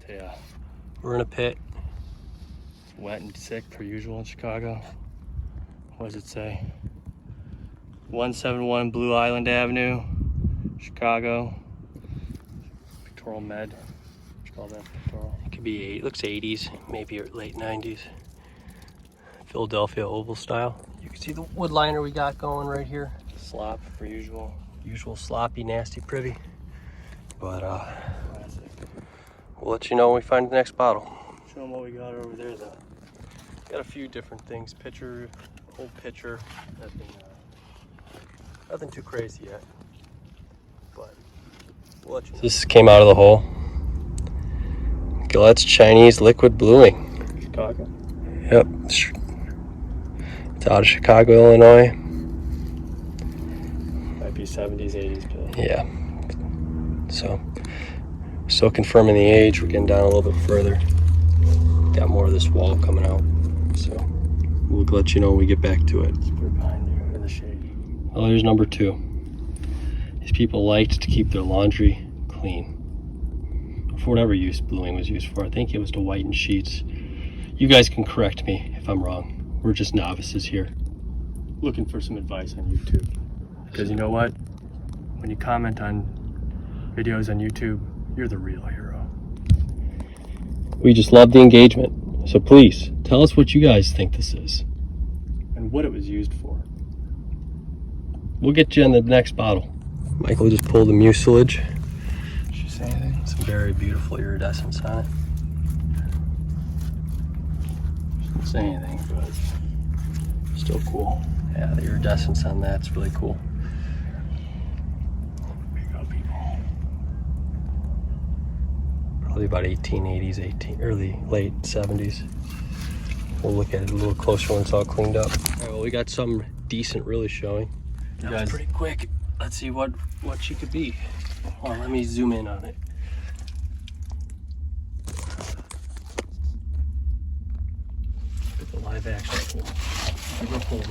Yeah. We're in a pit. Wet and sick per usual in Chicago. What does it say? 171 Blue Island Avenue, Chicago. Pictorial med. What you call that? Pictorial? It could be, looks 80s, maybe late 90s. Philadelphia oval style. You can see the wood liner we got going right here. Slop per usual. Usual sloppy, nasty privy. But Classic. we'll let you know when we find the next bottle. Show them what we got over there though. Got a few different things. Pitcher, old pitcher. Nothing too crazy yet. But we'll let you know. This came out of the hole. Gillette's Chinese liquid bluing. Chicago. Yep. It's out of Chicago, Illinois. Might be 70s, 80s pill. Yeah. So, still confirming the age. We're getting down a little bit further. Got more of this wall coming out. So, we'll let you know when we get back to it. We're behind you in the shade. Oh, there's number 2. These people liked to keep their laundry clean. For whatever use bluing was used for. I think it was to whiten sheets. You guys can correct me if I'm wrong. We're just novices here. Looking for some advice on YouTube. Because you know what? When you comment on videos on YouTube, you're the real hero. We just love the engagement. So please, tell us what you guys think this is. And what it was used for. We'll get you in the next bottle. Michael just pulled the mucilage. Did you say anything? Some very beautiful iridescence on it. Didn't say anything, but still cool. Yeah, the iridescence on that's really cool. Here you go, people. Probably about 1880s, late 70s. We'll look at it a little closer when it's all cleaned up. All right, well, we got something decent really showing. That was pretty quick. Let's see what she could be. Hold on, let me zoom in on it. Get the live action pull.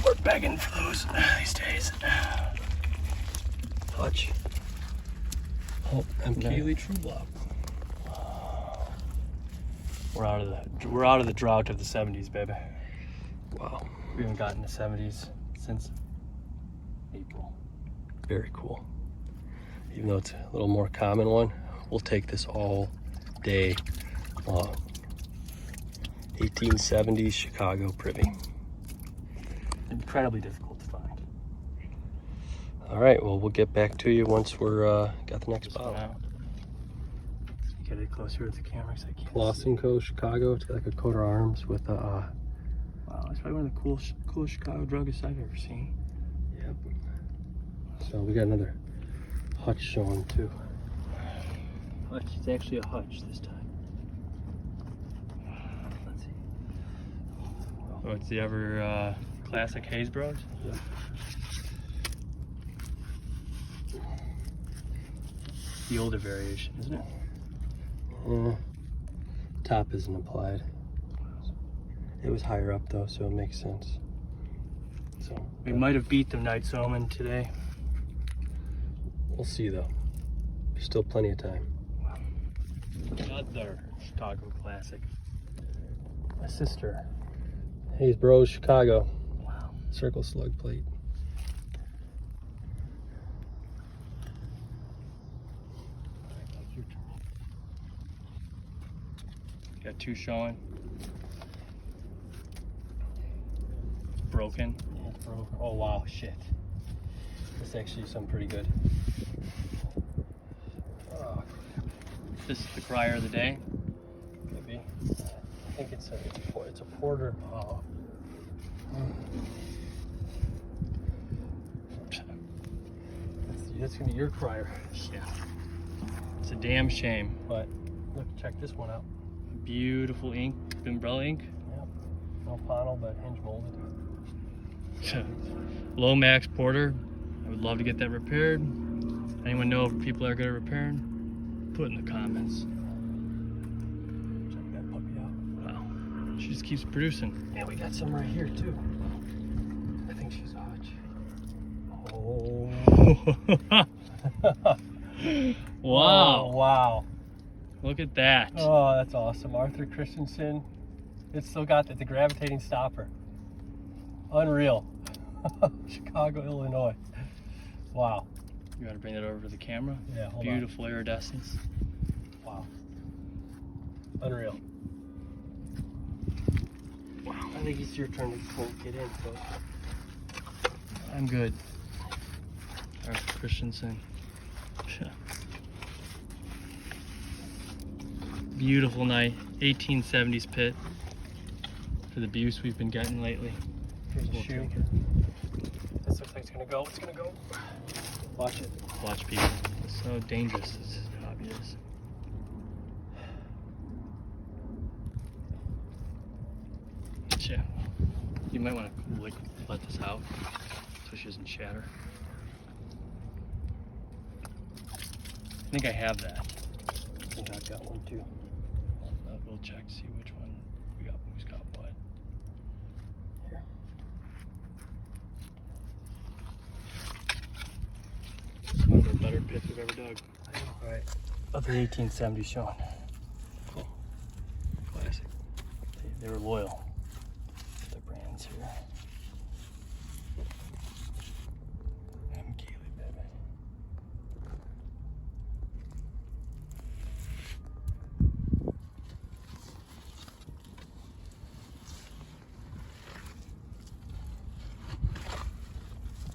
We're begging for those these days. Touch. Oh, MK True Block. We're out of the drought of the 70s, baby. Wow. We haven't gotten the 70s since April. Very cool. Even though it's a little more common one, we'll take this all day long. 1870s Chicago privy. Incredibly difficult to find. All right, well, we'll get back to you once we're got the next bottle. Get it closer to the camera because I can't. Lawson Co. Chicago. It's got like a coat of arms with a. Wow, it's probably one of the coolest Chicago druggists I've ever seen. Yep. So we got another hutch showing too. Hutch. It's actually a hutch this time. Let's see. Oh, it's the ever classic Hayes Bros. Yeah. The older variation, isn't it? Top isn't applied. It was higher up though, so it makes sense. So we might have beat the Night Omen today. We'll see though. There's still plenty of time. Another Chicago classic. My sister. Hayes Bros Chicago. Wow. Circle slug plate. Got 2 showing. It's broken. Yeah, it's broken. Oh wow, shit. This actually is something pretty good. Oh, This is the crier of the day. could be. I think it's a porter. Oh. That's gonna be your crier. Yeah. It's a damn shame. But look, check this one out. Beautiful ink, umbrella ink. Yep. No panel, but hinge molded. Lomax Porter. I would love to get that repaired. Anyone know if people are good at repairing? Put in the comments. Check that puppy out. Wow. She just keeps producing. Yeah, we got some right here too. I think she's a hutch. Oh. Wow. Oh, wow. Look at that. Oh, that's awesome. Arthur Christensen. It's still got the gravitating stopper. Unreal. Chicago, Illinois. Wow. You want to bring that over to the camera? Yeah, hold Beautiful iridescence. Wow. Unreal. Wow. I think it's your turn to get in, folks. I'm good. Arthur Christensen. Beautiful night. 1870s pit. For the abuse we've been getting lately. Here's a shoe. This looks like it's gonna go. It's gonna go. Watch it. Watch people. It's so dangerous. It's obvious. Yeah. You might want to let this out so she doesn't shatter. I think I have that. I think I've got one too. We'll check, see which one we got. Who's got what? Here. It's one of the better pits we've ever dug. All right. Other 1870s showing. Cool. Classic. They were loyal to the brands here.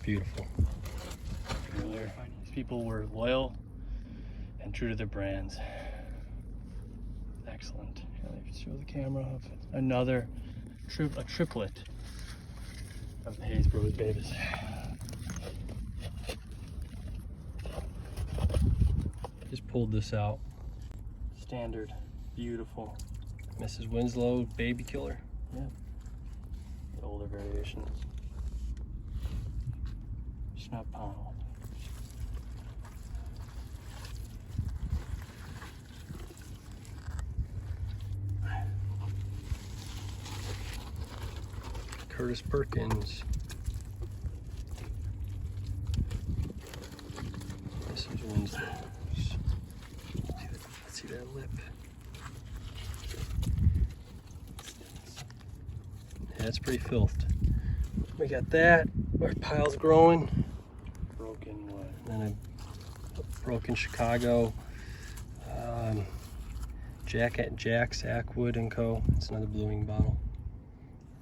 Beautiful. People were loyal and true to their brands. Excellent. Here, let me show the camera of another a triplet of the Haysboro Davis. Just pulled this out. Standard, beautiful. Mrs. Winslow baby killer. Yeah. The older variations. Not pound. Curtis Perkins. This is Winslow. Let's see that lip. Yeah, it's pretty filthed. We got that. Our pile's growing. Broken wood. And then a broken Chicago. Jack Sackwood and Co. It's another bluing bottle.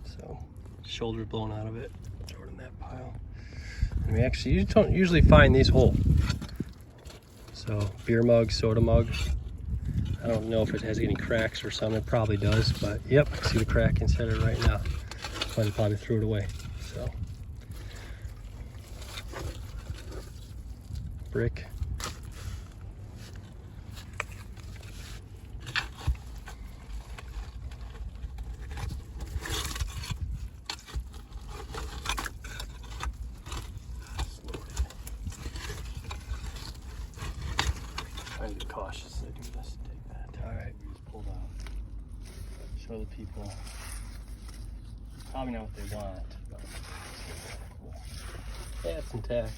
So, shoulder blown out of it. Throw it in that pile. And we actually, you don't usually find these whole. So, beer mug, soda mug. I don't know if it has any cracks or something. It probably does, but yep, I see the crack inside it right now. But I probably threw it away. So, brick. Try to be cautious as I do this. Take that. All right. Just pull out. Show the people. Probably know what they want. But cool. Yeah, it's intact.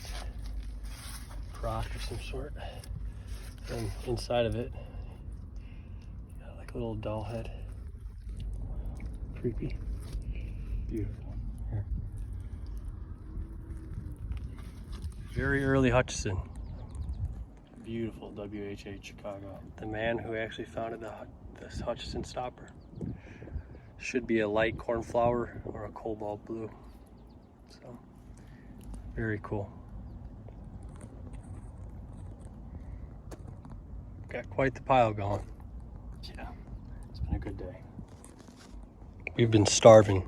Crock of some sort. And inside of it, you got like a little doll head. Creepy. Beautiful. Here. Very early Hutchison. Beautiful WHH Chicago. The man who actually founded this Hutchison stopper. Should be a light cornflower or a cobalt blue. So, very cool. Got quite the pile going. Yeah, it's been a good day. We've been starving,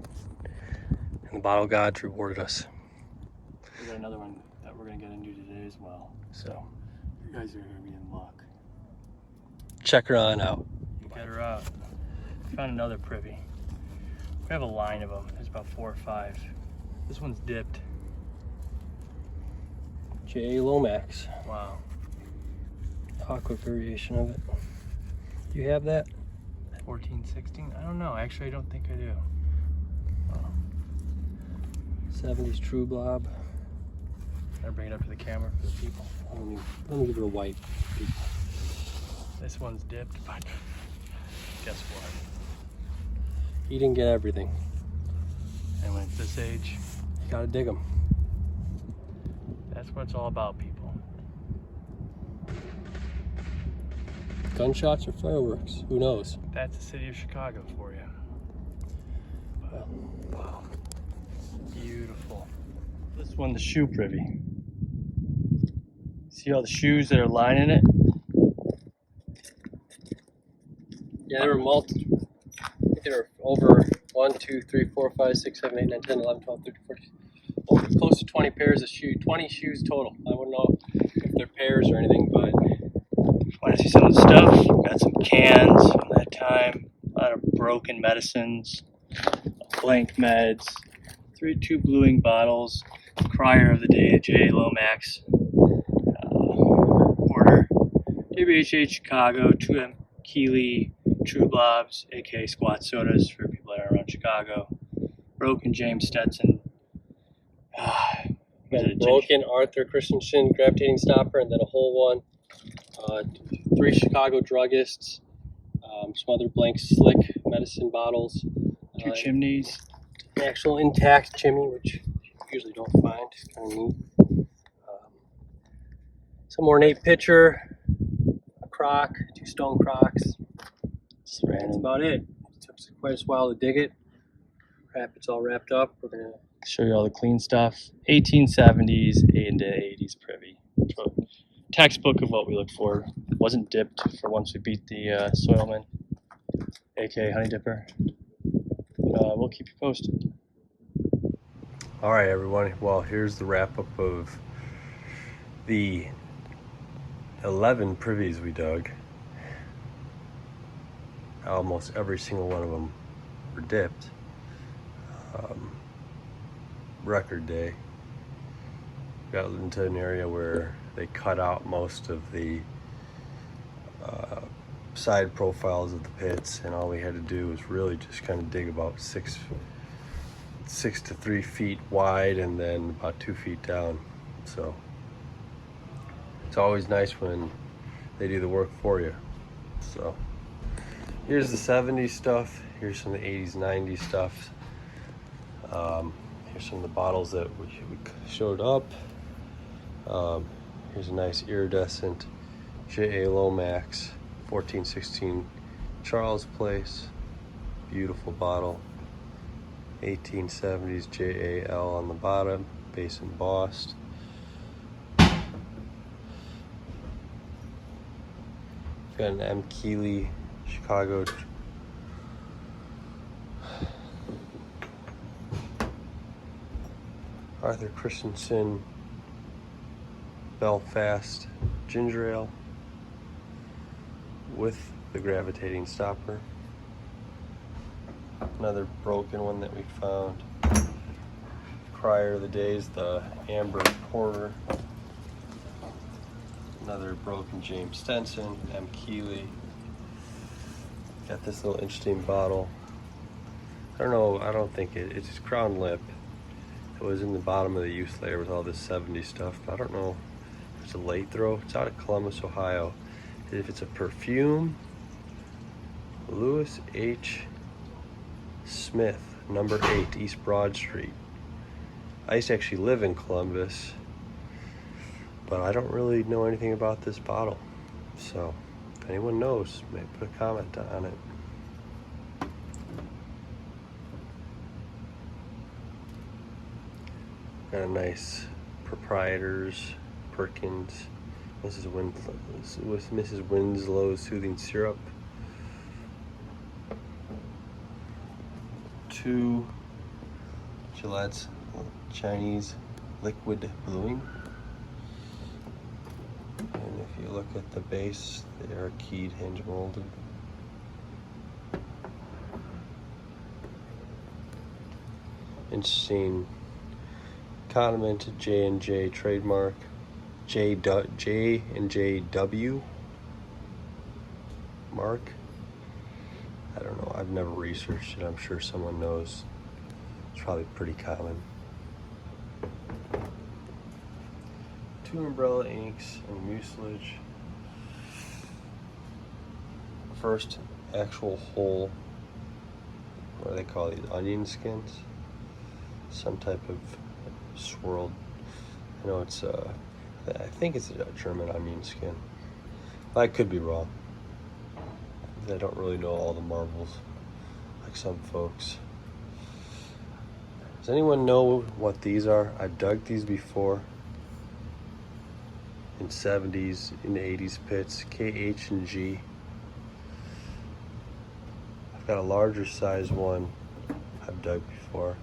and the bottle gods rewarded us. We got another one that we're gonna get into today as well. So, you guys are gonna be in luck. Check her on out. Get her out. Found another privy. We have a line of them. There's about 4 or 5. This one's dipped. J. Lomax. Wow. Aqua variation of it. Do you have that? 14, 16? I don't know. Actually, I don't think I do. Wow. 70s True Blob. Gotta bring it up to the camera for the people. Let me give it a wipe. This one's dipped, but guess what? You didn't get everything. And when it's this age, You gotta dig them. that's what it's all about, people. Gunshots or fireworks? Who knows? That's the city of Chicago for you. But, wow. Beautiful. This one, the shoe privy. See all the shoes that are lining it? Yeah, there were multiple. There were over 1, 2, 3, 4, 5, 6, 7, 8, 9, 10, 11, 12, 13, 14. Over close to 20 pairs of shoes. 20 shoes total. I wouldn't know if they're pairs or anything, but Want to see some of the stuff? Got some cans from that time. A lot of broken medicines. Blank meds. 2 bluing bottles. Crier of the day, J. Lomax. Porter. WHH Chicago. 2M Keeley. True Blobs, aka Squat Sodas for people that are around Chicago. Broken James Stetson. broken Arthur Christensen gravitating stopper, and then a whole one. 3 Chicago druggists. Some other blank slick medicine bottles. 2 chimneys. Actual intact chimney, which you usually don't find. It's kind of neat. Some ornate pitcher, a crock, 2 stone crocks. That's about it. It took quite a while to dig it. It's all wrapped up. We're gonna show you all the clean stuff. 1870s into 80s privy. Textbook of what we look for. Wasn't dipped for once we beat the soilman, aka Honey Dipper. We'll keep you posted. All right, everyone. Well, here's the wrap up of the 11 privies we dug. Almost every single one of them were dipped. Record day. Got into an area where they cut out most of the side profiles of the pits, and all we had to do was really just kind of dig about 6 to 3 feet wide and then about 2 feet down. So it's always nice when they do the work for you. So here's the 70s stuff. Here's some of the 80s, 90s stuff. Here's some of the bottles that we showed up. Here's a nice iridescent J.A. Lomax 1416 Charles Place. Beautiful bottle. 1870s JAL on the bottom, base embossed. Got an M. Keeley Chicago Arthur Christensen Belfast ginger ale with the gravitating stopper. Another broken one that we found. Crier of the day is the amber porter. Another broken James Stetson, M. Keeley. Got this little interesting bottle. I don't know, I don't think it's crown lip. It was in the bottom of the use layer with all this 70s stuff. I don't know if it's a late throw. It's out of Columbus, Ohio. If it's a perfume, Lewis H. Smith, number 8, East Broad Street. I used to actually live in Columbus, but I don't really know anything about this bottle. So if anyone knows, maybe put a comment on it. Got a nice Proprietors Perkins. This is with Mrs. Winslow's Soothing Syrup. 2 Gillette's Chinese liquid bluing. And if you look at the base, they are keyed hinge molded. Interesting Condiment J&J trademark. J&J mark. I don't know. I've never researched it. I'm sure someone knows. It's probably pretty common. 2 umbrella inks and mucilage. first actual hole, what do they call these, onion skins? Some type of swirled, I know it's I think it's a German onion skin. I could be wrong. I don't really know all the marbles like some folks. Does anyone know what these are? I've dug these before in 70s, in the 80s pits, K, H, and G. I've got a larger size one I've dug before.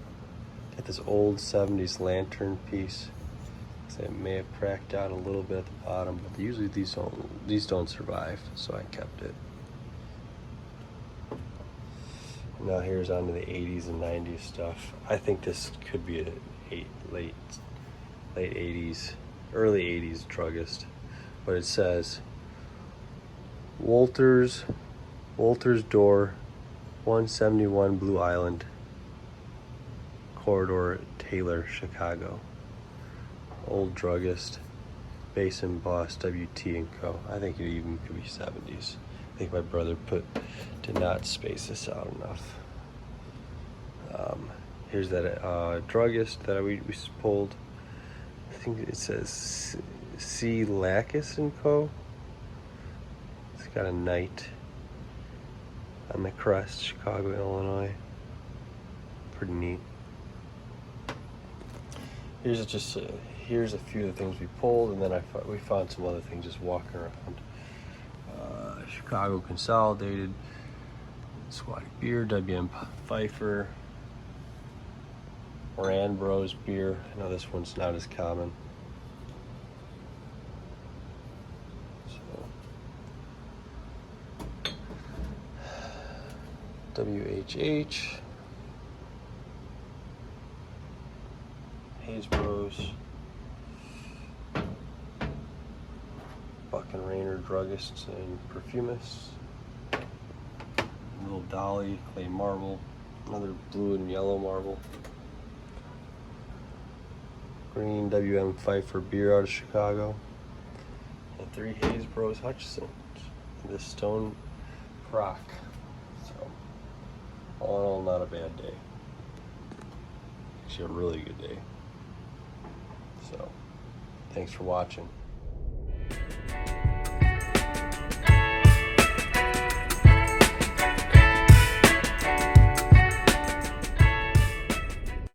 Got this old 70s lantern piece. So it may have cracked out a little bit at the bottom, but usually these don't survive, so I kept it. Now here's onto the 80s and 90s stuff. I think this could be a late 80s, early 80s druggist, but it says Wolters Door, 171 Blue Island Corridor, Taylor, Chicago. Old druggist, Basin Boss, WT & Co. I think it even could be 70s. I think my brother did not space this out enough. Here's that druggist that we pulled. I think it says C. Lacus & Co. It's got a knight on the crest, Chicago, Illinois. Pretty neat. Here's a few of the things we pulled, and then we found some other things just walking around. Chicago Consolidated, Squatty Beer, WM Pfeiffer, Moran Bros beer. I know this one's not as common. So, WHH, Hayes Bros, Buck and Rayner Druggists and Perfumists, Little Dolly, Clay Marble, another blue and yellow marble, Green WM Pfeiffer beer out of Chicago, and 3 Hayes Bros Hutchinson, and this stone crock. So, all in all, not a bad day. Actually, a really good day. So, thanks for watching.